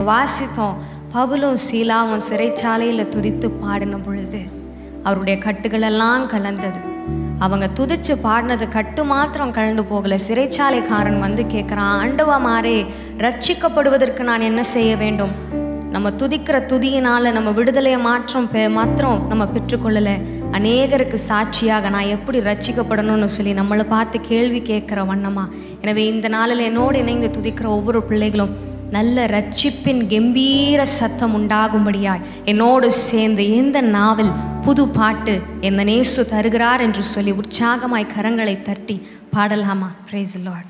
வாசித்தோம். பவுலும் சீலாவும் சிறைச்சாலையில் துதித்து பாடின பொழுது அவருடைய கட்டுகளெல்லாம் கலந்தது. அவங்க துதிச்சு பாடினது கட்டு மாத்திரம் கலந்து போகலை. சிறைச்சாலைக்காரன் வந்து கேட்குறான், ஆண்டவமாரே, ரட்சிக்கப்படுவதற்கு நான் என்ன செய்ய வேண்டும்? நம்ம துதிக்கிற துதியினால் நம்ம விடுதலையை மாத்திரம் நம்ம பெற்றுக்கொள்ளலை, அநேகருக்கு சாட்சியாக நான் எப்படி ரட்சிக்கப்படணும்னு சொல்லி நம்மளை பார்த்து கேள்வி கேட்குற வண்ணமா. எனவே இந்த நாளில் என்னோடு இணைந்து துதிக்கிற ஒவ்வொரு பிள்ளைகளும் நல்ல ரட்சிப்பின் கம்பீர சத்தம் உண்டாகும்படியாய் என்னோடு சேர்ந்து இந்த நாவில் புது பாட்டு எந்த நேசு தருகிறார் என்று சொல்லி உற்சாகமாய் கரங்களை தட்டி பாடலாமா? Praise the Lord.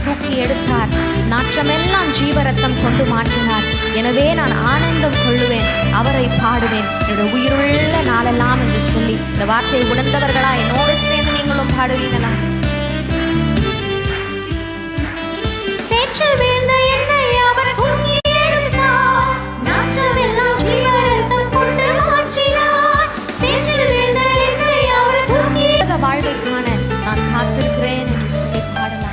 தூக்கி எடுத்தார், நாற்றமெல்லாம் ஜீவரத்தம் கொண்டு மாற்றினார். எனவே நான் ஆனந்தம் கொள்ளுவேன், அவரை பாடுவேன் என்னுடைய உயிருள்ள நாளெல்லாம் என்று சொல்லி இந்த வார்த்தையை உணர்ந்தவர்களா என்னோடு சேர்ந்து நீங்களும் பாடுவீங்களா? சேற்றில் வீழ்ந்த என்னை அவர் தூக்கி எடுத்தார், நாற்றமெல்லாம் ஜீவரத்தம் கொண்டு மாற்றினார். சேற்றில் வீழ்ந்த என்னை அவர் தூக்கி வாழ்வை காண நான் காத்திருக்கிறேன் என்று சொல்லி பாடலாம்.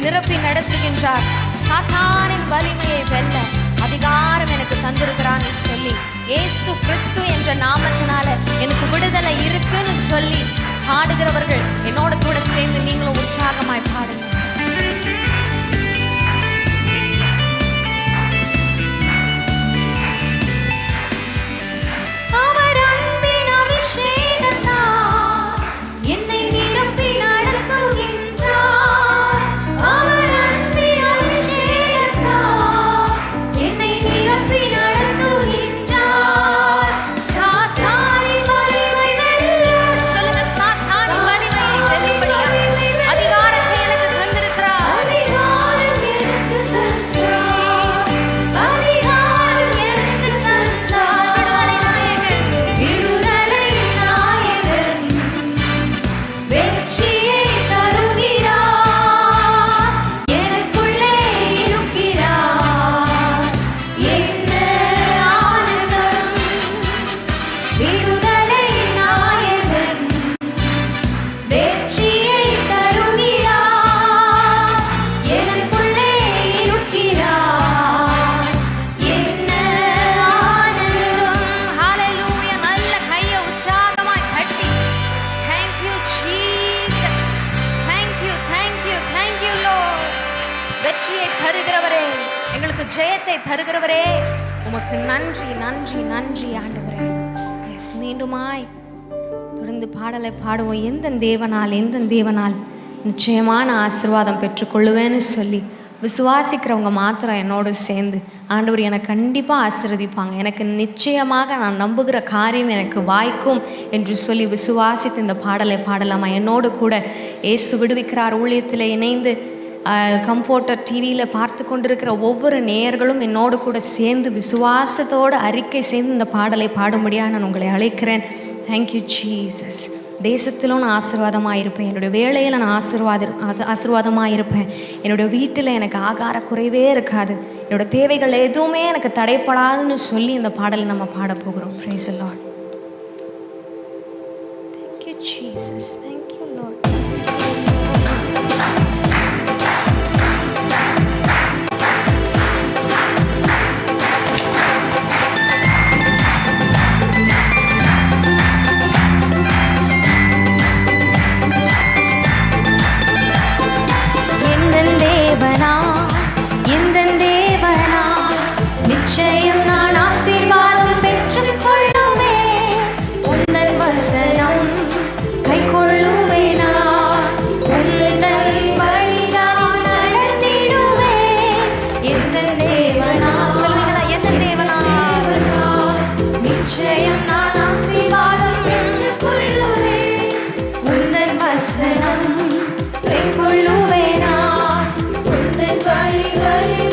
நிரப்பி நடத்துகின்றார். சாத்தானின் வலிமையை வெல்ல அதிகாரம் எனக்கு தந்திருக்கிறான்னு சொல்லி இயேசு கிறிஸ்து என்ற நாமத்தினால எனக்கு விடுதலை இருக்குன்னு சொல்லி பாடுகிறவர்கள் என்னோட கூட சேர்ந்து நீங்களும் உற்சாகமாய் பாடுங்க. அதிகாரத்தை எனக்கு தந்திருக்கிறார். ஜெயத்தை தருகிறவரே, உமக்கு நன்றி நன்றி நன்றி ஆண்டவரே. எஸ், மீண்டுமாய் தொடர்ந்து பாடலை பாடுவோம். எந்த தேவனால் நிச்சயமான ஆசீர்வாதம் பெற்றுக்கொள்ளுவேன்னு சொல்லி விசுவாசிக்கிறவங்க மாத்திரம் என்னோடு சேர்ந்து ஆண்டவர் எனக்கு கண்டிப்பாக ஆசீர்வதிப்பாங்க, எனக்கு நிச்சயமாக நான் நம்புகிற காரியம் எனக்கு வாய்க்கும் என்று சொல்லி விசுவாசித்து இந்த பாடலை பாடலாமா? என்னோடு கூட இயேசு விடுவிக்கிறார் ஊழியத்தில் இணைந்து கம்ஃபோர்ட்டர் டிவியில் பார்த்து கொண்டிருக்கிற ஒவ்வொரு நேயர்களும் என்னோடு கூட சேர்ந்து விசுவாசத்தோடு அறிக்கை செய்து இந்த பாடலை பாடும்படியாக நான் உங்களை அழைக்கிறேன். Thank you Jesus. தேசத்திலும் நான் ஆசீர்வாதமாக இருப்பேன், என்னுடைய வேலையில் நான் ஆசீர்வாதமாக இருப்பேன், என்னுடைய வீட்டில் எனக்கு ஆகார குறைவே இருக்காது, என்னோட தேவைகள் எதுவுமே எனக்கு தடைப்படாதுன்னு சொல்லி இந்த பாடலை நம்ம பாட போகிறோம். Praise the Lord. Thank you Jesus. Thank you Lord. நிச்சயம் நான் ஆசீர்வாதம் பெற்றுக் கொள்ளுவேன், உந்தன் வசனம் கை கொள்ளுவேனா, உந்தன் வழிதான் நடந்திடுவேன். எந்த தேவனா சொல்லுங்களா, எந்த தேவனா நிச்சயம் நான் ஆசீர்வாதம் பெற்றுக் கொள்ளுவேன், உந்தன் வசனம் கை கொள்ளுவேனா, உந்தன் வழிகளில்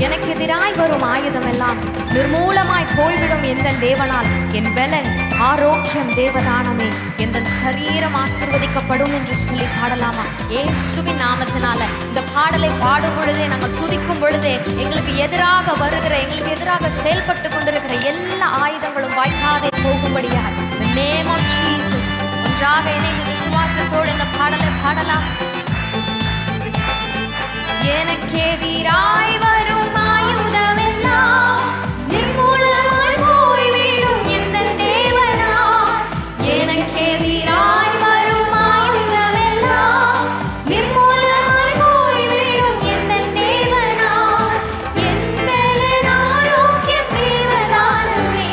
எனக்கு எதிராய் வரும் ஆயுதம் எல்லாம் நிர்மூலமாய் போய்விடும். எந்த தேவனால் என் பலன் ஆரோக்கியம் தேவதானமே, எந்த சரீரம் ஆசீர்வதிக்கப்படும் என்று சொல்லி பாடலாமா? இயேசுவின் நாமத்தினால இந்த பாடலை பாடும் பொழுதே, நாங்கள் துதிக்கும் பொழுதே, எங்களுக்கு எதிராக வருகிற, எங்களுக்கு எதிராக செயல்பட்டு கொண்டிருக்கிற எல்லா ஆயுதங்களும் வாய்க்காதே போகும்படியா the name of Jesus. ஒன்றாக இணைந்து விசுவாசத்தோடு இந்த பாடலை பாடலாம். எனக்கு எதிராய் வரும் ஆயுதமெல்லாம் நிர்மூலமாய் போய்விடும். எந்த தேவனா எனக்கு எதிராய் வரும் ஆயுதமெல்லாம் நிர்மூலமாய் போய்விடும். எந்த தேவனா என் பலன் ஆரோக்கியம் தேவதானமே,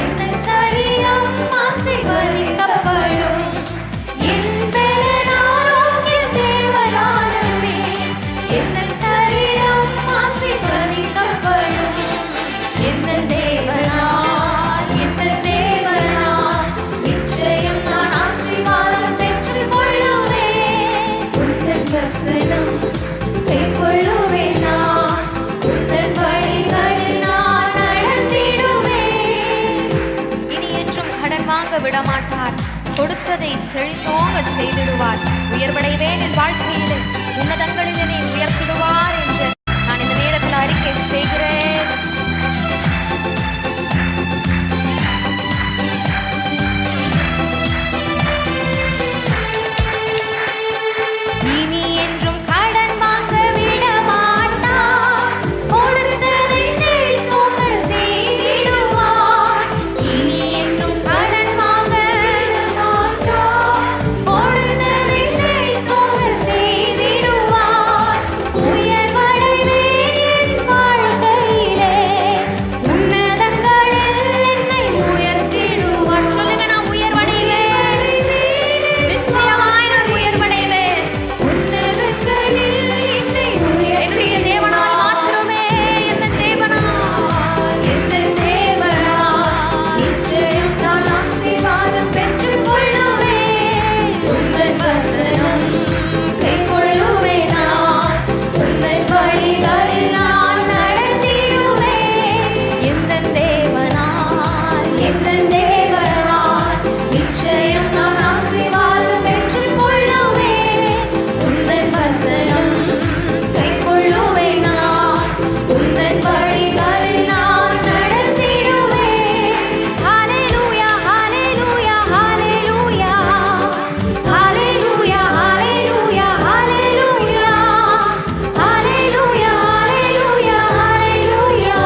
எந்த சரீரம் ஆசீர்வதிக்கப்படும். என் பலன் ஆரோக்கியம் தேவதானமே, எந்த சரீரம் ஆசீர்வதிக்கப்படும். எந்த தேவனா நிச்சயம் நான் ஆசீர்வாதம் பெற்றுக் கொள்ளுவேன். உந்தன் வசனம் கை கொள்ளுவேன், நான் உந்தன் வழிகளில் நான் நடந்திடுவேன். இனி என்றும் கடன் வாங்க விடமாட்டார், கொடுத்ததை செழித்தோங்க செய்திடுவார். உயர்வடைவேன் என் வாழ்க்கையிலே, உன்னதங்களில் என்னை உயர்த்திடுவார் என்று நான் இந்த நேரத்தில் அறிக்கை செய்கிறேன். இனி என்றும் கடன் வாங்க விடமாட்டார், கொடுத்ததை செழித்தோங்க செய்திடுவார். இனி என்றும் கடன் வாங்க விடமாட்டார், கொடுத்ததை செழித்தோங்க செய்திடுவார். உயர்வடைவேன் என் வாழ்க்கையிலே, நிச்சயம் நான் ஆசீர்வாதம் பெற்றுக்கொள்ளுவேன். உந்தன் வசனம் கைக்கொள்ளுவேன் நான். உந்தன் வழிகளில் நான் நடந்திடுவேன். ஹல்லேலூயா ஹல்லேலூயா ஹல்லேலூயா ஹல்லேலூயா ஹல்லேலூயா ஹல்லேலூயா ஹல்லேலூயா ஹல்லேலூயா ஹல்லேலூயா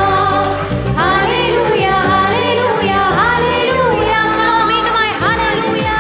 ஹல்லேலூயா ஹல்லேலூயா ஹல்லேலூயா. மீண்டுமாய் ஹல்லேலூயா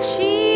Jesus.